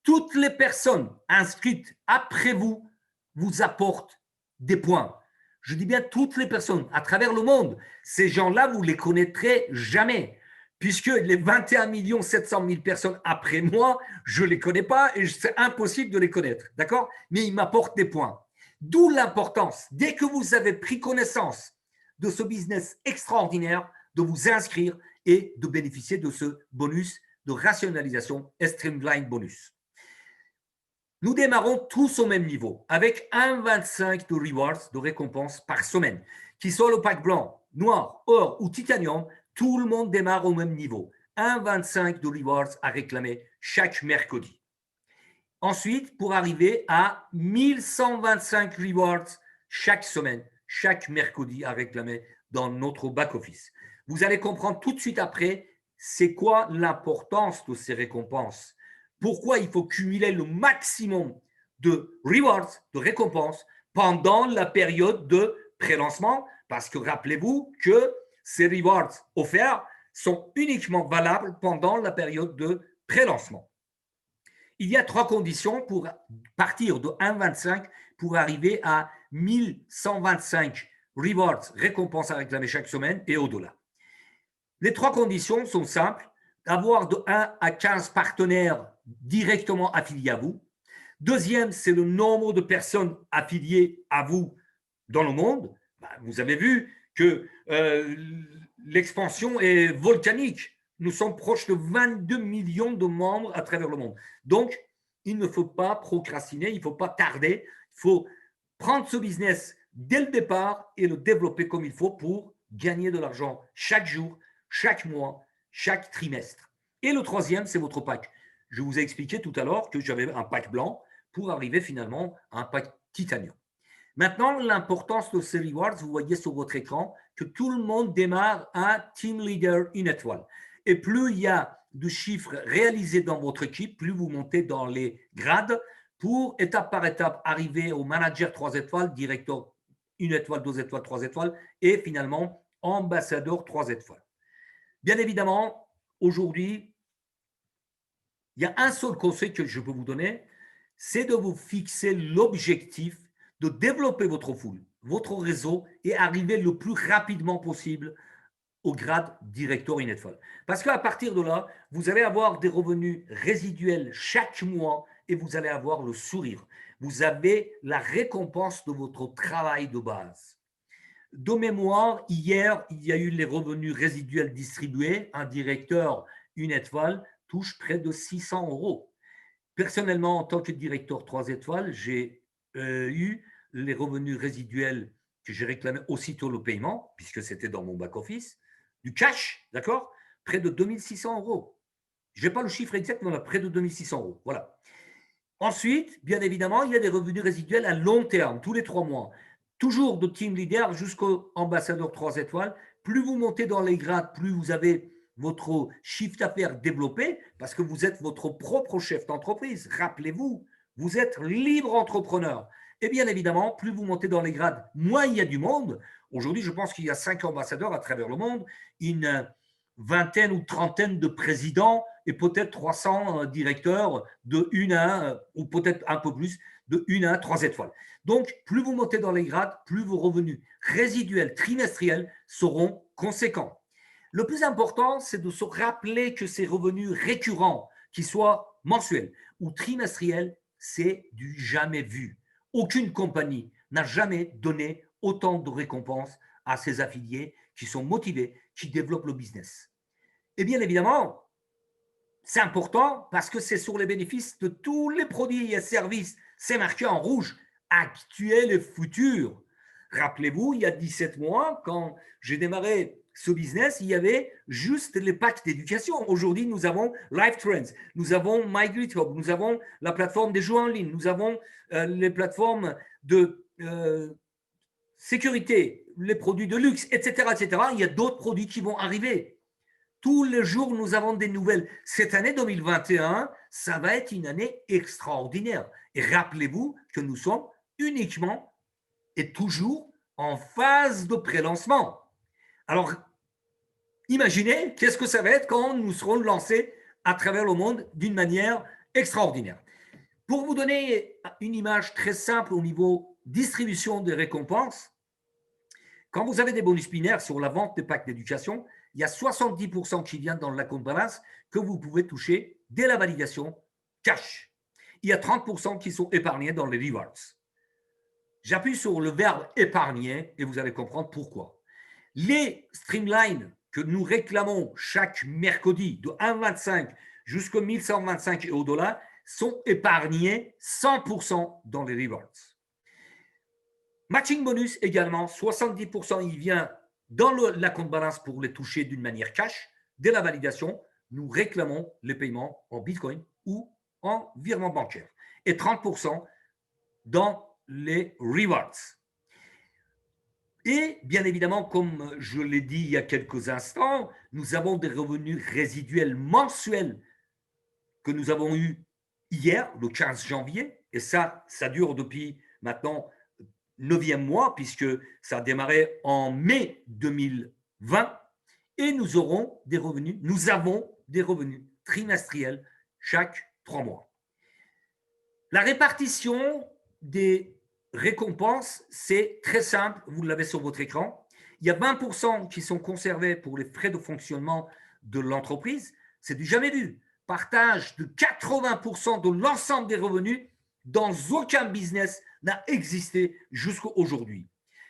Toutes les personnes inscrites après vous vous apportent des points. Je dis bien toutes les personnes à travers le monde. Ces gens-là, vous ne les connaîtrez jamais puisque les 21 700 000 personnes après moi, je ne les connais pas et c'est impossible de les connaître, d'accord? Mais ils m'apportent des points. D'où l'importance, dès que vous avez pris connaissance de ce business extraordinaire, de vous inscrire et de bénéficier de ce bonus de rationalisation Streamline Bonus. Nous démarrons tous au même niveau, avec 1,25 de rewards, de récompenses par semaine. Qu'il soit le pack blanc, noir, or ou titanium, tout le monde démarre au même niveau. 1,25 de rewards à réclamer chaque mercredi. Ensuite, pour arriver à 1125 rewards chaque semaine, chaque mercredi à réclamer dans notre back-office. Vous allez comprendre tout de suite après, c'est quoi l'importance de ces récompenses. Pourquoi il faut cumuler le maximum de rewards, de récompenses, pendant la période de pré-lancement, parce que rappelez-vous que ces rewards offerts sont uniquement valables pendant la période de pré-lancement. Il y a 3 conditions pour partir de 1,25 pour arriver à 1125 rewards, récompenses à réclamer chaque semaine et au-delà. Les 3 conditions sont simples, d'avoir de 1 à 15 partenaires directement affiliés à vous. Deuxième, c'est le nombre de personnes affiliées à vous dans le monde. Vous avez vu que l'expansion est volcanique. Nous sommes proches de 22 millions de membres à travers le monde. Donc, il ne faut pas procrastiner, il ne faut pas tarder. Il faut prendre ce business dès le départ et le développer comme il faut pour gagner de l'argent chaque jour, chaque mois, chaque trimestre. Et le troisième, c'est votre pack. Je vous ai expliqué tout à l'heure que j'avais un pack blanc pour arriver finalement à un pack titanium. Maintenant, l'importance de ces rewards, vous voyez sur votre écran que tout le monde démarre à Team Leader une étoile. Et plus il y a de chiffres réalisés dans votre équipe, plus vous montez dans les grades pour, étape par étape, arriver au manager 3 étoiles, directeur 1 étoile, 2 étoiles, 3 étoiles et finalement ambassadeur 3 étoiles. Bien évidemment, aujourd'hui, il y a un seul conseil que je peux vous donner, c'est de vous fixer l'objectif de développer votre foule, votre réseau et arriver le plus rapidement possible au grade directeur une étoile. Parce qu'à partir de là, vous allez avoir des revenus résiduels chaque mois et vous allez avoir le sourire. Vous avez la récompense de votre travail de base. De mémoire, hier, il y a eu les revenus résiduels distribués. Un directeur une étoile touche près de 600 euros. Personnellement, en tant que directeur 3 étoiles, j'ai eu les revenus résiduels que j'ai réclamés aussitôt le paiement, puisque c'était dans mon back-office, du cash, d'accord? Près de 2600 euros. Je n'ai pas le chiffre exact, mais on a près de 2600 euros. Voilà. Ensuite, bien évidemment, il y a des revenus résiduels à long terme, tous les 3 mois. Toujours de team leader jusqu'au ambassadeur 3 étoiles. Plus vous montez dans les grades, plus vous avez votre chiffre d'affaires développé parce que vous êtes votre propre chef d'entreprise. Rappelez-vous, vous êtes libre entrepreneur. Et bien évidemment, plus vous montez dans les grades, moins il y a du monde. Aujourd'hui, je pense qu'il y a 5 ambassadeurs à travers le monde, une vingtaine ou trentaine de présidents et peut-être 300 directeurs de 1 à 1, ou peut-être un peu plus, de 1 à 3 étoiles. Donc, plus vous montez dans les grades, plus vos revenus résiduels trimestriels seront conséquents. Le plus important, c'est de se rappeler que ces revenus récurrents, qu'ils soient mensuels ou trimestriels, c'est du jamais vu. Aucune compagnie n'a jamais donné autant de récompenses à ses affiliés qui sont motivés, qui développent le business. Et bien évidemment, c'est important parce que c'est sur les bénéfices de tous les produits et services. C'est marqué en rouge, actuel et futur. Rappelez-vous, il y a 17 mois, quand j'ai démarré ce business, il y avait juste les packs d'éducation. Aujourd'hui, nous avons Life Trends, nous avons MyGridHub, nous avons la plateforme des jeux en ligne, nous avons les plateformes de sécurité, les produits de luxe, etc., etc. Il y a d'autres produits qui vont arriver. Tous les jours, nous avons des nouvelles. Cette année 2021, ça va être une année extraordinaire. Et rappelez-vous que nous sommes uniquement et toujours en phase de pré-lancement. Alors, imaginez qu'est-ce que ça va être quand nous serons lancés à travers le monde d'une manière extraordinaire. Pour vous donner une image très simple au niveau distribution des récompenses, quand vous avez des bonus binaires sur la vente des packs d'éducation, il y a 70% qui viennent dans la compte balance que vous pouvez toucher dès la validation cash. Il y a 30% qui sont épargnés dans les rewards. J'appuie sur le verbe épargner et vous allez comprendre pourquoi. Les streamlines que nous réclamons chaque mercredi de 1,25 jusqu'à 1125 et au-delà sont épargnés 100% dans les rewards. Matching bonus également, 70% il vient dans la compte balance pour les toucher d'une manière cash. Dès la validation, nous réclamons les paiements en Bitcoin ou en virement bancaire. Et 30% dans les rewards. Et bien évidemment, comme je l'ai dit il y a quelques instants, nous avons des revenus résiduels mensuels que nous avons eu hier, le 15 janvier, et ça dure depuis maintenant 9e mois, puisque ça a démarré en mai 2020, et nous avons des revenus trimestriels chaque 3 mois. La répartition des récompenses, c'est très simple, vous l'avez sur votre écran. Il y a 20% qui sont conservés pour les frais de fonctionnement de l'entreprise, c'est du jamais vu. Partage de 80% de l'ensemble des revenus dans aucun business n'a existé jusqu'à aujourd'hui.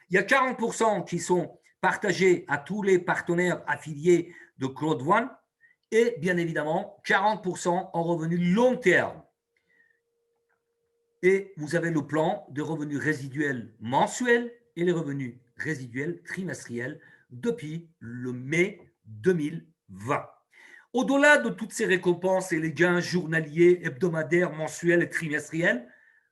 Il y a 40% qui sont partagés à tous les partenaires affiliés de Claude One et bien évidemment 40% en revenus long terme. Et vous avez le plan de revenus résiduels mensuels et les revenus résiduels trimestriels depuis le mai 2020. Au-delà de toutes ces récompenses et les gains journaliers, hebdomadaires, mensuels et trimestriels,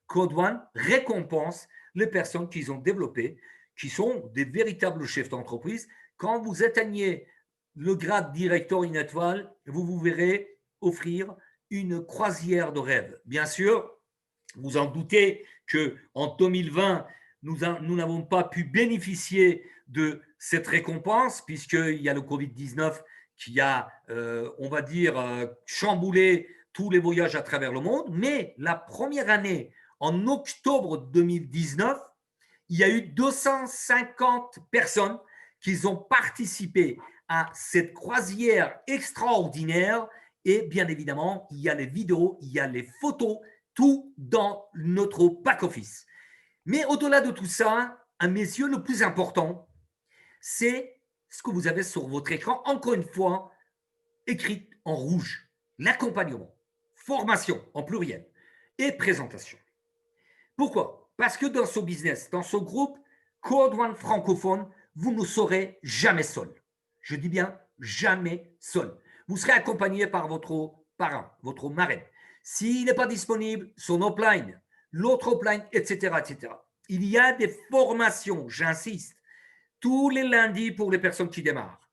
Claude One récompense les personnes qu'ils ont développées, qui sont des véritables chefs d'entreprise. Quand vous atteignez le grade directeur une étoile, vous vous verrez offrir une croisière de rêve. Bien sûr, vous en doutez qu'en 2020, nous n'avons pas pu bénéficier de cette récompense puisqu'il y a le Covid-19 qui a, on va dire, chamboulé tous les voyages à travers le monde. Mais la première année, en octobre 2019, il y a eu 250 personnes qui ont participé à cette croisière extraordinaire. Et bien évidemment, il y a les vidéos, il y a les photos, tout dans notre back-office. Mais au-delà de tout ça, à mes yeux, le plus important, c'est ce que vous avez sur votre écran, encore une fois, écrit en rouge. L'accompagnement, formation en pluriel et présentation. Pourquoi? Parce que dans ce business, dans ce groupe Claude One francophone, vous ne serez jamais seul. Je dis bien jamais seul. Vous serez accompagné par votre parrain, votre marraine. S'il n'est pas disponible, son upline, l'autre upline, etc., etc. Il y a des formations, j'insiste, tous les lundis pour les personnes qui démarrent.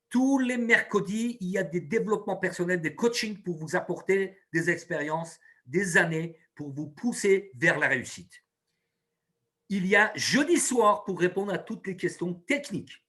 Tous les mercredis, il y a des développements personnels, des coachings pour vous apporter des expériences, des années pour vous pousser vers la réussite. Il y a jeudi soir pour répondre à toutes les questions techniques,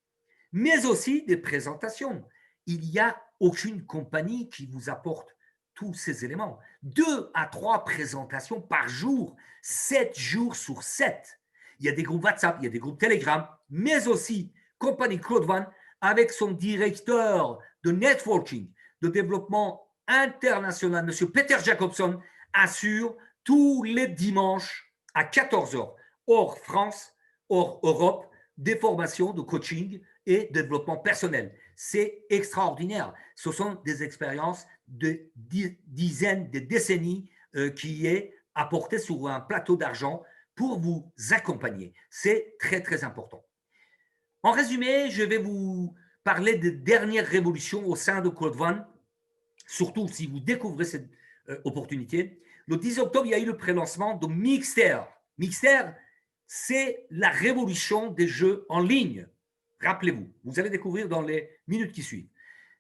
mais aussi des présentations. Il n'y a aucune compagnie qui vous apporte tous ces éléments. 2 à 3 présentations par jour, 7 jours sur 7. Il y a des groupes WhatsApp, il y a des groupes Telegram, mais aussi compagnie Claude One avec son directeur de networking, de développement international, M. Peter Jacobson, assure tous les dimanches à 14h, hors France, hors Europe, des formations de coaching et développement personnel. C'est extraordinaire. Ce sont des expériences de dizaines, de décennies qui est apporté sur un plateau d'argent pour vous accompagner. C'est très, très important. En résumé, je vais vous parler des dernières révolutions au sein de Code One, surtout si vous découvrez cette opportunité. Le 10 octobre, il y a eu le prélancement de Mixter. Mixter, c'est la révolution des jeux en ligne. Rappelez-vous, vous allez découvrir dans les minutes qui suivent.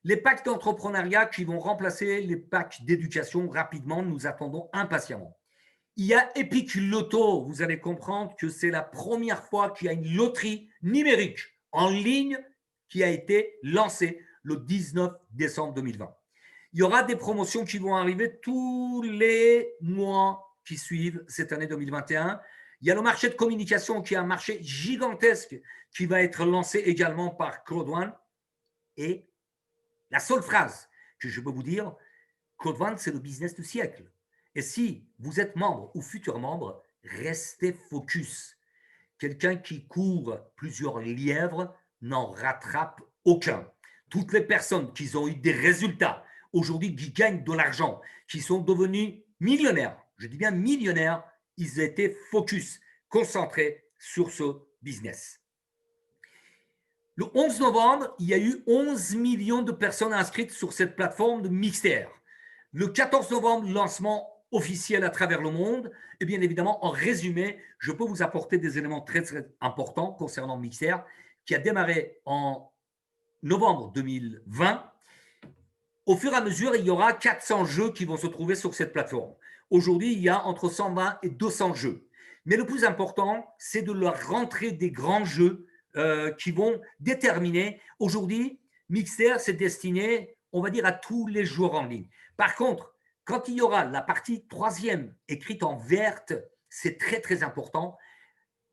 Les packs d'entrepreneuriat qui vont remplacer les packs d'éducation rapidement, nous attendons impatiemment. Il y a Epic Loto, vous allez comprendre que c'est la première fois qu'il y a une loterie numérique en ligne qui a été lancée le 19 décembre 2020. Il y aura des promotions qui vont arriver tous les mois qui suivent cette année 2021. Il y a le marché de communication qui est un marché gigantesque qui va être lancé également par Code One. Et la seule phrase que je peux vous dire, Code One, c'est le business du siècle. Et si vous êtes membre ou futur membre, restez focus. Quelqu'un qui court plusieurs lièvres n'en rattrape aucun. Toutes les personnes qui ont eu des résultats, aujourd'hui qui gagnent de l'argent, qui sont devenus millionnaires, je dis bien millionnaires, ils étaient focus, concentrés sur ce business. Le 11 novembre, il y a eu 11 millions de personnes inscrites sur cette plateforme de Mixter. Le 14 novembre, lancement officiel à travers le monde. Et bien évidemment, en résumé, je peux vous apporter des éléments très, très importants concernant Mixter, qui a démarré en novembre 2020. Au fur et à mesure, il y aura 400 jeux qui vont se trouver sur cette plateforme. Aujourd'hui, il y a entre 120 et 200 jeux. Mais le plus important, c'est de leur rentrer des grands jeux qui vont déterminer. Aujourd'hui, Mixter, c'est destiné, on va dire, à tous les joueurs en ligne. Par contre, quand il y aura la partie troisième écrite en verte, c'est très, très important.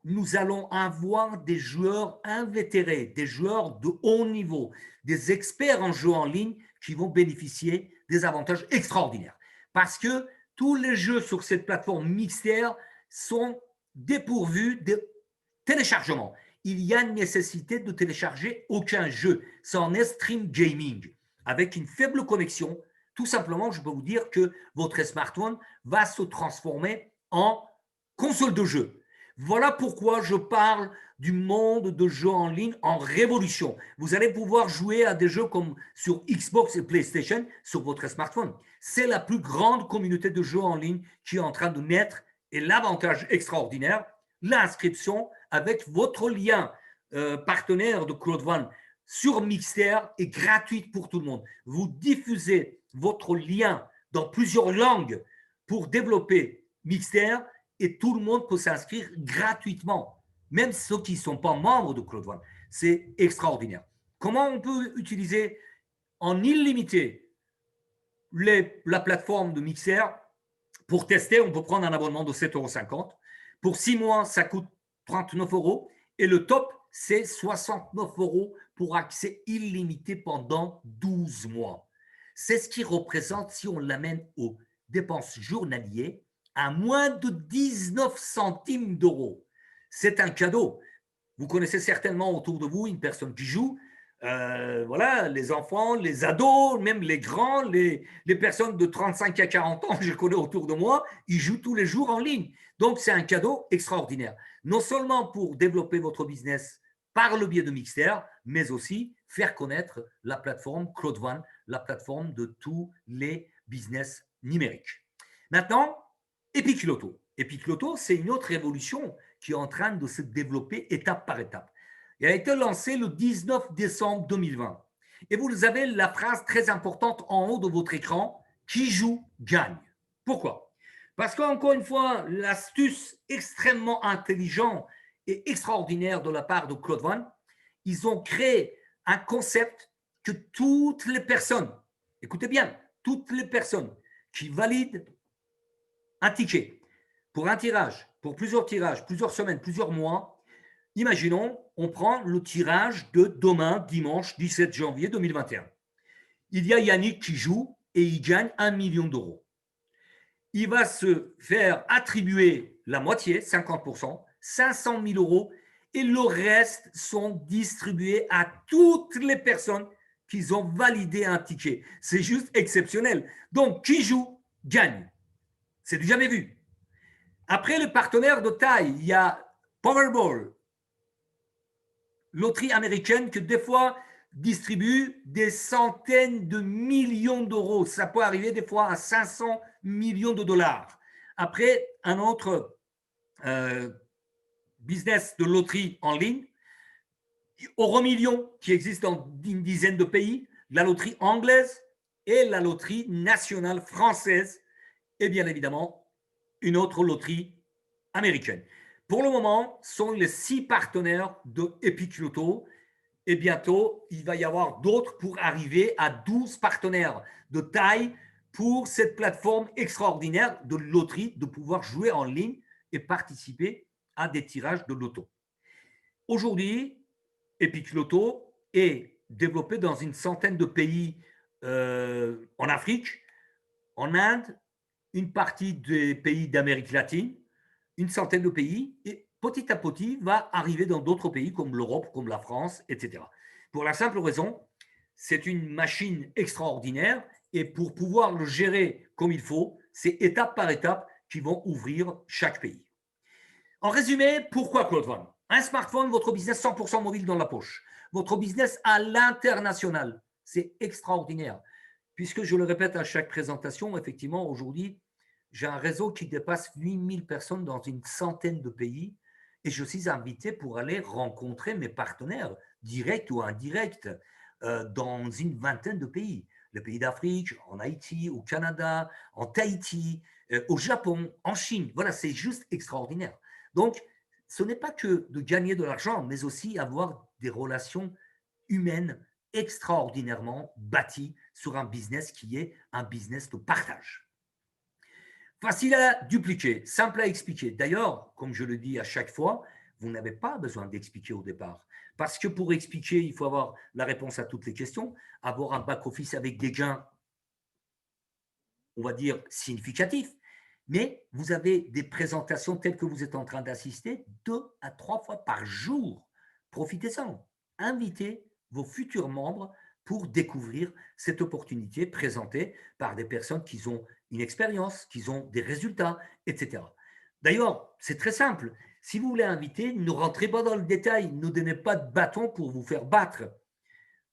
Nous allons avoir des joueurs invétérés, des joueurs de haut niveau, des experts en jeux en ligne qui vont bénéficier des avantages extraordinaires. Parce que tous les jeux sur cette plateforme Mixter sont dépourvus de téléchargement. Il y a nécessité de télécharger aucun jeu. Ça en est stream gaming. Avec une faible connexion, tout simplement, je peux vous dire que votre smartphone va se transformer en console de jeu. Voilà pourquoi je parle du monde de jeux en ligne en révolution. Vous allez pouvoir jouer à des jeux comme sur Xbox et PlayStation sur votre smartphone. C'est la plus grande communauté de jeux en ligne qui est en train de naître. Et l'avantage extraordinaire, l'inscription avec votre lien partenaire de Code One sur Mixter est gratuite pour tout le monde. Vous diffusez votre lien dans plusieurs langues pour développer Mixter et tout le monde peut s'inscrire gratuitement, même ceux qui ne sont pas membres de Code One. C'est extraordinaire. Comment on peut utiliser en illimité la plateforme de Mixer? Pour tester, on peut prendre un abonnement de 7,50 €. Pour 6 mois, ça coûte 39 €. Et le top, c'est 69 € pour accès illimité pendant 12 mois. C'est ce qui représente, si on l'amène aux dépenses journalières, à moins de 19 centimes d'euros. C'est un cadeau. Vous connaissez certainement autour de vous une personne qui joue. Voilà, les enfants, les ados, même les grands, les personnes de 35 à 40 ans, je connais autour de moi, ils jouent tous les jours en ligne. Donc, c'est un cadeau extraordinaire. Non seulement pour développer votre business par le biais de Mixter, mais aussi faire connaître la plateforme Code One, la plateforme de tous les business numériques. Maintenant, Epic Loto. Epic Loto, c'est une autre révolution qui est en train de se développer étape par étape. Il a été lancé le 19 décembre 2020. Et vous avez la phrase très importante en haut de votre écran, qui joue gagne. Pourquoi? Parce qu'encore une fois, l'astuce extrêmement intelligente et extraordinaire de la part de Code One, ils ont créé un concept que toutes les personnes, écoutez bien, toutes les personnes qui valident un ticket pour un tirage, pour plusieurs tirages, plusieurs semaines, plusieurs mois, imaginons, on prend le tirage de demain, dimanche 17 janvier 2021. Il y a Yannick qui joue et il gagne 1 million d'euros. Il va se faire attribuer la moitié, 50%, 500 000 euros, et le reste sont distribués à toutes les personnes qui ont validé un ticket. C'est juste exceptionnel. Donc, qui joue, gagne. C'est du jamais vu. Après, le partenaire de taille, il y a Powerball, loterie américaine que des fois distribue des centaines de millions d'euros. Ça peut arriver des fois à 500 millions de dollars. Après, un autre business de loterie en ligne, Euromillions, qui existe dans une dizaine de pays, la loterie anglaise et la loterie nationale française, et bien évidemment, une autre loterie américaine. Pour le moment, ce sont les 6 partenaires de Epic Loto. Et bientôt, il va y avoir d'autres pour arriver à 12 partenaires de taille pour cette plateforme extraordinaire de loterie, de pouvoir jouer en ligne et participer à des tirages de loto. Aujourd'hui, Epic Loto est développé dans une centaine de pays en Afrique, en Inde, une partie des pays d'Amérique latine, une centaine de pays, et petit à petit va arriver dans d'autres pays comme l'Europe, comme la France, etc. Pour la simple raison, c'est une machine extraordinaire et pour pouvoir le gérer comme il faut, c'est étape par étape qui vont ouvrir chaque pays. En résumé, pourquoi Claude Van? Un smartphone, votre business 100% mobile dans la poche. Votre business à l'international. C'est extraordinaire. Puisque je le répète à chaque présentation, effectivement, aujourd'hui, j'ai un réseau qui dépasse 8000 personnes dans une centaine de pays et je suis invité pour aller rencontrer mes partenaires, directs ou indirects, dans une vingtaine de pays. Les pays d'Afrique, en Haïti, au Canada, en Tahiti, au Japon, en Chine. Voilà, c'est juste extraordinaire. Donc, ce n'est pas que de gagner de l'argent, mais aussi avoir des relations humaines extraordinairement bâties sur un business qui est un business de partage. Facile à dupliquer, simple à expliquer. D'ailleurs, comme je le dis à chaque fois, vous n'avez pas besoin d'expliquer au départ. Parce que pour expliquer, il faut avoir la réponse à toutes les questions, avoir un back-office avec des gains, on va dire, significatifs. Mais vous avez des présentations telles que vous êtes en train d'assister 2 à 3 fois par jour. Profitez-en. Invitez vos futurs membres pour découvrir cette opportunité présentée par des personnes qui ont une expérience, qui ont des résultats, etc. D'ailleurs, c'est très simple. Si vous voulez inviter, ne rentrez pas dans le détail, ne donnez pas de bâton pour vous faire battre.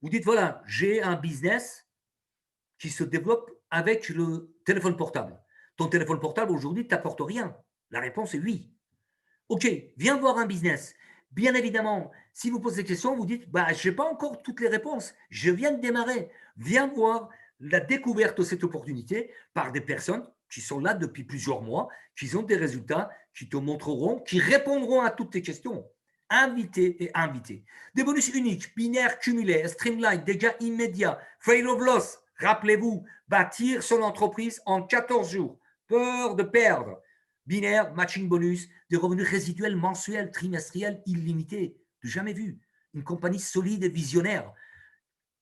Vous dites, voilà, j'ai un business qui se développe avec le téléphone portable. Ton téléphone portable aujourd'hui ne t'apporte rien. La réponse est oui. OK, viens voir un business. Bien évidemment, si vous posez des questions, vous dites, bah, je n'ai pas encore toutes les réponses. Je viens de démarrer. Viens voir la découverte de cette opportunité par des personnes qui sont là depuis plusieurs mois, qui ont des résultats, qui te montreront, qui répondront à toutes tes questions. Invité et invité. Des bonus uniques, binaires cumulés, streamline, dégâts immédiats, fail of loss. Rappelez-vous, bâtir son entreprise en 14 jours. Peur de perdre. Binaire, matching bonus, des revenus résiduels mensuels, trimestriels, illimités. Jamais vu. Une compagnie solide et visionnaire.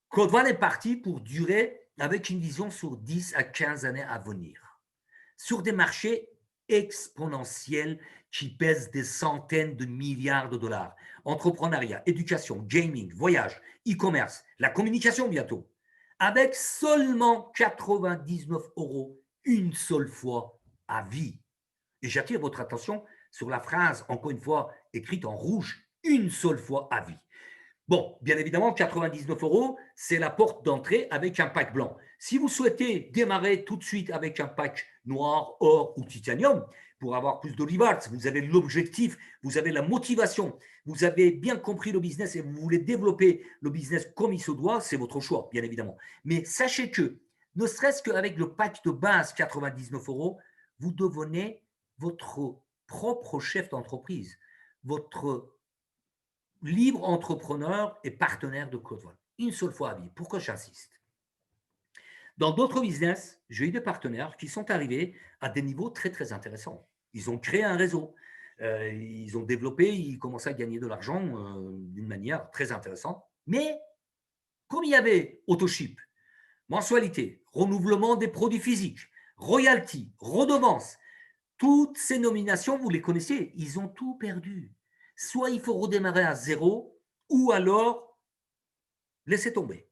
Claude Van est parti pour durer avec une vision sur 10 à 15 années à venir. Sur des marchés exponentiels qui pèsent des centaines de milliards de dollars. Entrepreneuriat, éducation, gaming, voyage, e-commerce, la communication bientôt. Avec seulement 99 € une seule fois à vie. Et j'attire votre attention sur la phrase, encore une fois, écrite en rouge, une seule fois à vie. Bon, bien évidemment, 99 €, c'est la porte d'entrée avec un pack blanc. Si vous souhaitez démarrer tout de suite avec un pack noir, or ou titanium, pour avoir plus d'olivards, vous avez l'objectif, vous avez la motivation, vous avez bien compris le business et vous voulez développer le business comme il se doit, c'est votre choix, bien évidemment. Mais sachez que, ne serait-ce qu'avec le pack de base 99 €, vous devenez votre propre chef d'entreprise, votre libre entrepreneur et partenaire de Claude Van. Une seule fois à vie. Pourquoi j'insiste? Dans d'autres business, j'ai eu des partenaires qui sont arrivés à des niveaux très, très intéressants. Ils ont créé un réseau. Ils ont développé, ils commençaient à gagner de l'argent d'une manière très intéressante. Mais comme il y avait Autoship, mensualité, renouvellement des produits physiques, royalty, redevance, toutes ces nominations, vous les connaissez, ils ont tout perdu. soit il faut redémarrer à zéro, ou alors laisser tomber.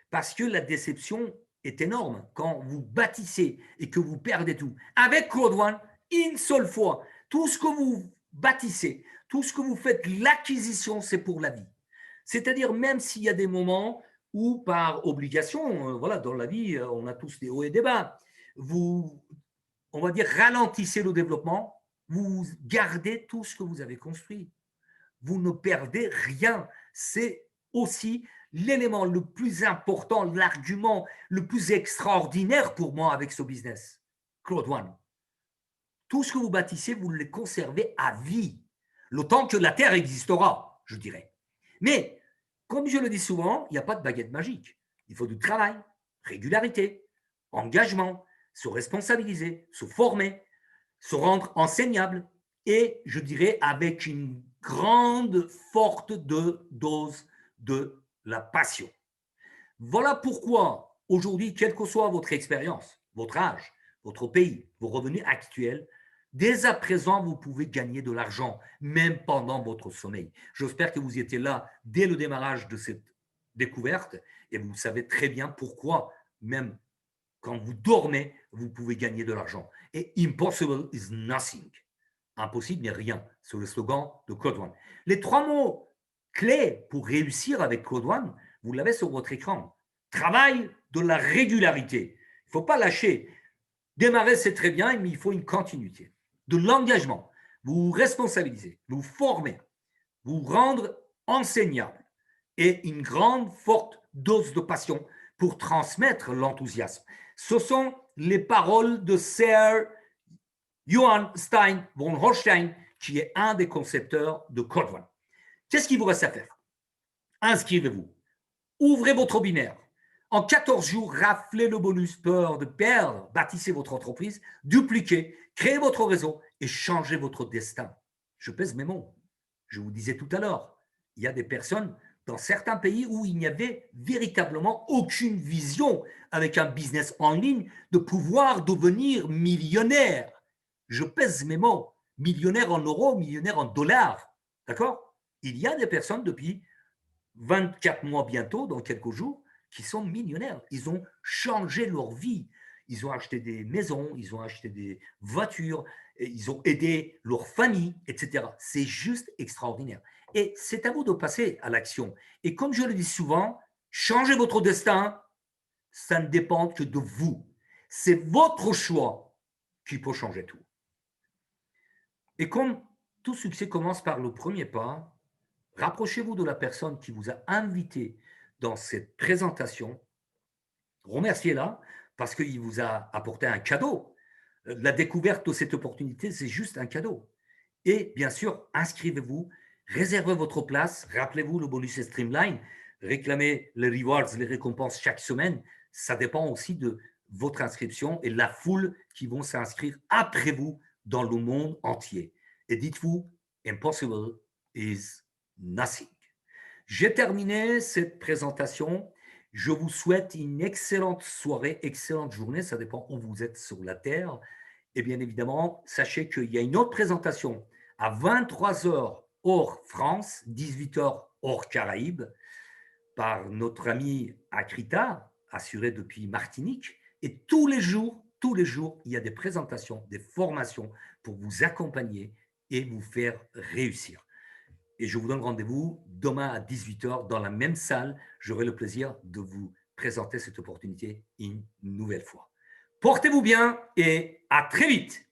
Parce que la déception est énorme quand vous bâtissez et que vous perdez tout. Avec Claude One, une seule fois, tout ce que vous bâtissez, tout ce que vous faites, l'acquisition, c'est pour la vie. C'est-à-dire, même s'il y a des moments où, par obligation, voilà, dans la vie, on a tous des hauts et des bas, vous, on va dire, ralentissez le développement, vous gardez tout ce que vous avez construit. Vous ne perdez rien. C'est aussi l'élément le plus important, l'argument le plus extraordinaire pour moi avec ce business. Claude One. Tout ce que vous bâtissez, vous le conservez à vie, le temps que la Terre existera, je dirais. Mais, comme je le dis souvent, il n'y a pas de baguette magique. Il faut du travail, régularité, engagement, se responsabiliser, se former, se rendre enseignable et, je dirais, avec une grande, forte dose de la passion. Voilà pourquoi, aujourd'hui, quelle que soit votre expérience, votre âge, votre pays, vos revenus actuels, dès à présent, vous pouvez gagner de l'argent, même pendant votre sommeil. J'espère que vous étiez là dès le démarrage de cette découverte et vous savez très bien pourquoi, même quand vous dormez, vous pouvez gagner de l'argent. Et impossible is nothing. Impossible n'est rien. C'est le slogan de Claude One. Les 3 mots clés pour réussir avec Claude One, vous l'avez sur votre écran. Travail de la régularité. Il ne faut pas lâcher. Démarrer, c'est très bien, mais il faut une continuité. De l'engagement. Vous vous responsabilisez, vous formez, vous rendre enseignable et une grande, forte dose de passion pour transmettre l'enthousiasme. Ce sont les paroles de Sir Johann Stein von Holstein, qui est un des concepteurs de Claude One. Qu'est-ce qu'il vous reste à faire? Inscrivez-vous. Ouvrez votre binaire. En 14 jours, raflez le bonus peur de perdre, bâtissez votre entreprise, dupliquez, créez votre réseau et changez votre destin. Je pèse mes mots. Je vous disais tout à l'heure, il y a des personnes dans certains pays où il n'y avait véritablement aucune vision avec un business en ligne de pouvoir devenir millionnaire. Je pèse mes mots. Millionnaire en euros, millionnaire en dollars. D'accord? Il y a des personnes depuis 24 mois bientôt, dans quelques jours, qui sont millionnaires. Ils ont changé leur vie. Ils ont acheté des maisons, ils ont acheté des voitures, ils ont aidé leur famille, etc. C'est juste extraordinaire. Et c'est à vous de passer à l'action. Et comme je le dis souvent, changez votre destin, ça ne dépend que de vous. C'est votre choix qui peut changer tout. Et comme tout succès commence par le premier pas, rapprochez-vous de la personne qui vous a invité dans cette présentation. Remerciez-la parce qu'il vous a apporté un cadeau. La découverte de cette opportunité, c'est juste un cadeau. Et bien sûr, inscrivez-vous, réservez votre place. Rappelez-vous le bonus Streamline. Réclamez les rewards, les récompenses chaque semaine. Ça dépend aussi de votre inscription et la foule qui vont s'inscrire après vous dans le monde entier. Et dites-vous, impossible is nothing. J'ai terminé cette présentation. Je vous souhaite une excellente soirée, excellente journée. Ça dépend où vous êtes sur la Terre. Et bien évidemment, sachez qu'il y a une autre présentation à 23 heures hors France, 18 heures hors Caraïbes, par notre ami Akrita, assuré depuis Martinique. Et tous les jours, il y a des présentations, des formations pour vous accompagner et vous faire réussir. Et je vous donne rendez-vous demain à 18 heures dans la même salle. J'aurai le plaisir de vous présenter cette opportunité une nouvelle fois. Portez-vous bien et à très vite.